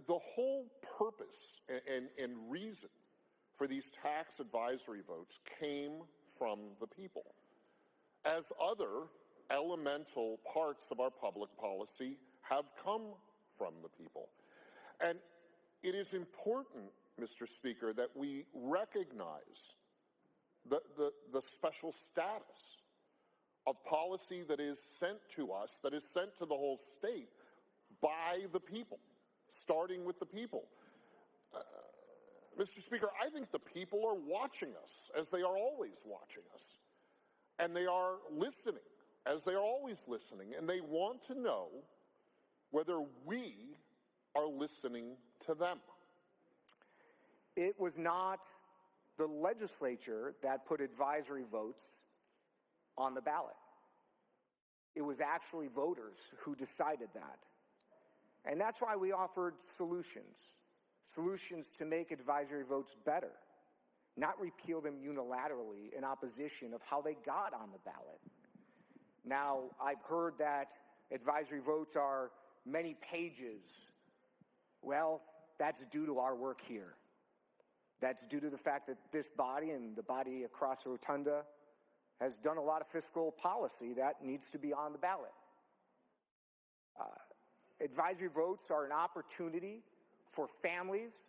the whole purpose and reason for these tax advisory votes came from the people, as other elemental parts of our public policy have come from the people. And it is important, Mr. Speaker, that we recognize the special status of policy that is sent to us, that is sent to the whole state by the people, starting with the people. Mr. Speaker, I think the people are watching us, as they are always watching us. And they are listening, as they are always listening. And they want to know whether we are listening to them. It was not the legislature that put advisory votes on the ballot. It was actually voters who decided that. And that's why we offered solutions to make advisory votes better, not repeal them unilaterally in opposition of how they got on the ballot. Now, I've heard that advisory votes are many pages. Well, that's due to our work here. That's due to the fact that this body and the body across the rotunda has done a lot of fiscal policy that needs to be on the ballot. Advisory votes are an opportunity for families.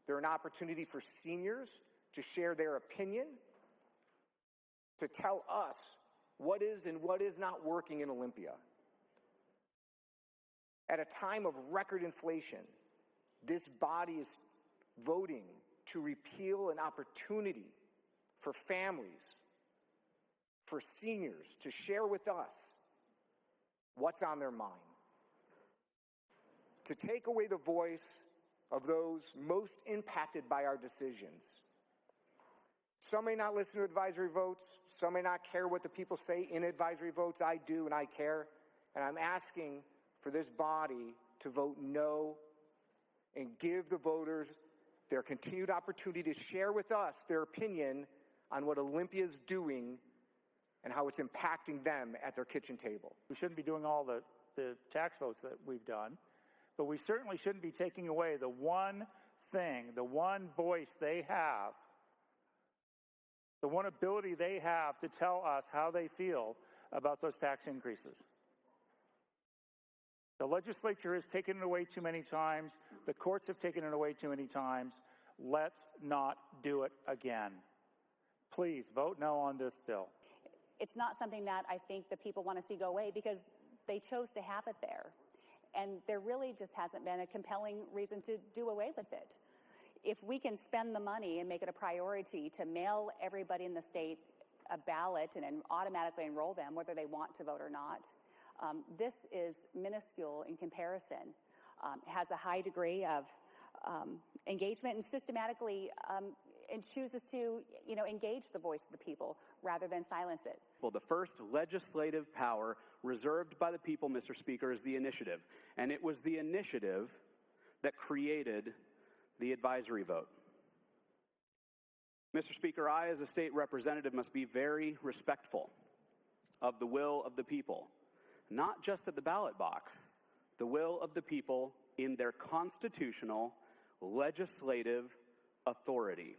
They're an opportunity for seniors to share their opinion, to tell us what is and what is not working in Olympia. At a time of record inflation, this body is voting to repeal an opportunity for families, for seniors to share with us what's on their mind, to take away the voice of those most impacted by our decisions. Some may not listen to advisory votes. Some may not care what the people say in advisory votes. I do, and I care. And I'm asking for this body to vote no and give the voters their continued opportunity to share with us their opinion on what Olympia is doing and how it's impacting them at their kitchen table. We shouldn't be doing all the tax votes that we've done, but we certainly shouldn't be taking away the one thing, the one voice they have, the one ability they have to tell us how they feel about those tax increases. The legislature has taken it away too many times. The courts have taken it away too many times. Let's not do it again. Please vote no on this bill. It's not something that I think the people want to see go away because they chose to have it there. And there really just hasn't been a compelling reason to do away with it. If we can spend the money and make it a priority to mail everybody in the state a ballot and automatically enroll them, whether they want to vote or not, this is minuscule in comparison. Has a high degree of engagement and systematically and chooses to, engage the voice of the people rather than silence it. Well, the first legislative power reserved by the people, Mr. Speaker, is the initiative. And it was the initiative that created the advisory vote. Mr. Speaker, I, as a state representative, must be very respectful of the will of the people, not just at the ballot box, the will of the people in their constitutional legislative authority.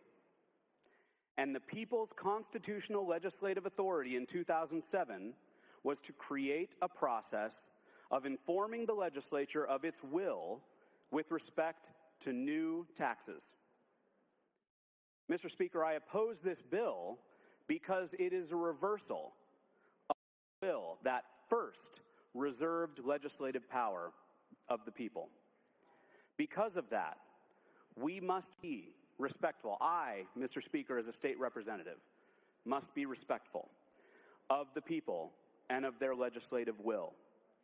And the people's constitutional legislative authority in 2007 was to create a process of informing the legislature of its will with respect to new taxes. Mr. Speaker, I oppose this bill because it is a reversal of the bill that first reserved legislative power of the people. Because of that, we must be respectful. I, Mr. Speaker, as a state representative, must be respectful of the people and of their legislative will.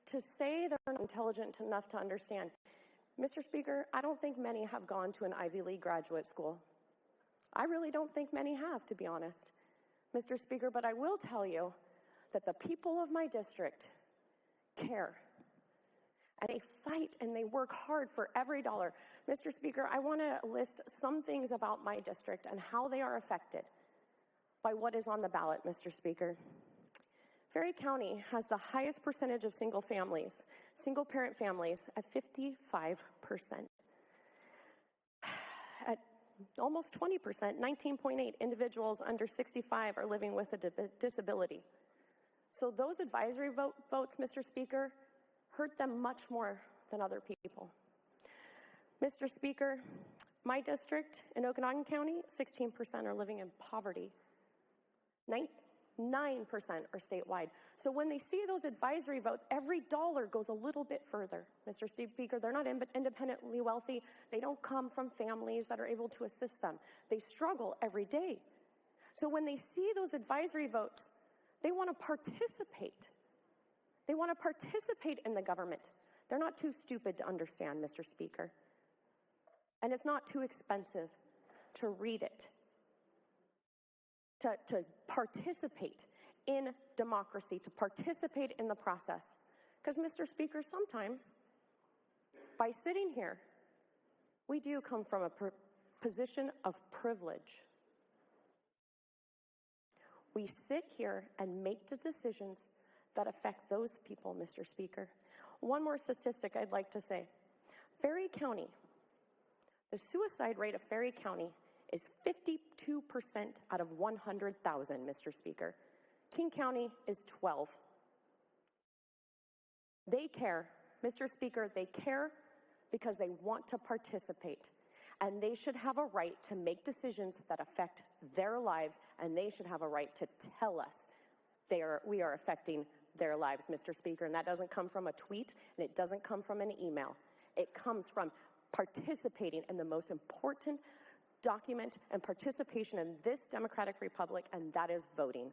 To say they're not intelligent enough to understand, Mr. Speaker, I don't think many have gone to an Ivy League graduate school. I really don't think many have, to be honest, Mr. Speaker, but I will tell you that the people of my district care. And they fight and they work hard for every dollar. Mr. Speaker, I want to list some things about my district and how they are affected by what is on the ballot, Mr. Speaker. Ferry County has the highest percentage of single parent families at 55%. at almost 20%, 19.8 individuals under 65 are living with a disability. So those advisory votes, Mr. Speaker, hurt them much more than other people. Mr. Speaker, my district in Okanagan County, 16% are living in poverty. 9% are statewide. So when they see those advisory votes, every dollar goes a little bit further. Mr. Speaker, they're not independently wealthy. They don't come from families that are able to assist them. They struggle every day. So when they see those advisory votes, they want to participate. They want to participate in the government. They're not too stupid to understand, Mr. Speaker. And it's not too expensive to read it, to participate in democracy, to participate in the process. Because, Mr. Speaker, sometimes by sitting here, we do come from a position of privilege. We sit here and make the decisions that affect those people, Mr. Speaker. One more statistic I'd like to say. Ferry County, the suicide rate of Ferry County is 52% out of 100,000, Mr. Speaker. King County is 12. They care, Mr. Speaker, they care because they want to participate. And they should have a right to make decisions that affect their lives, and they should have a right to tell us we are affecting their lives, Mr. Speaker. And that doesn't come from a tweet, and it doesn't come from an email. It comes from participating in the most important document and participation in this democratic republic, and that is voting.